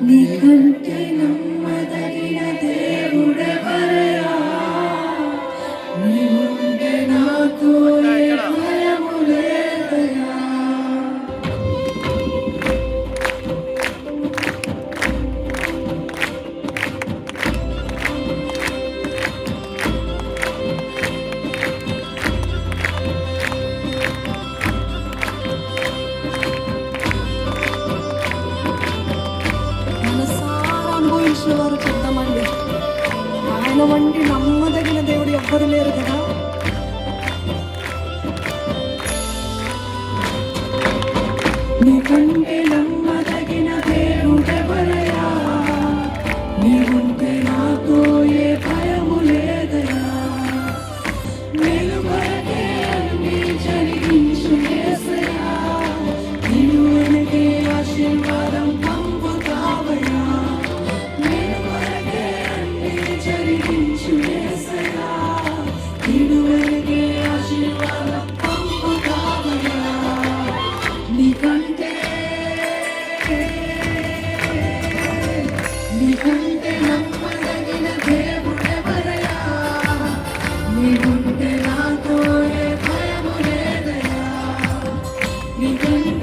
నీకంటే నమ్మదగిన దేవుడెవరయ్యా? నీవుంటే నాకు ఏ భయము లేదయ్యా. మనసారా అనుభవించిన వారు చెప్తామండి, ఆయన వంటి నమ్మదగిన దేవుడు ఎవ్వరు లేరు కదా. నీకంటే నమ్మదగిన దేవుడెవరయ్యా? నీవుంటే నాకు ఏ భయము లేదయ్యా. మేలు కొరకే అన్ని జరిగించు యేసయ్యా. నీవు వెనకే ఆశీర్వాదం పంపుతావయ్యా. మేలు కొరకే అన్ని జరిగించు యేసయ్యా. నీవు వెనకే ఆశీర్వాదం పంపుతావయ్యా. నీకంటే నమ్మదగిన దేవుడెవరయ్యా? నీవుంటే నాతో ఏ భయము లేదయ్యా. నీకంటే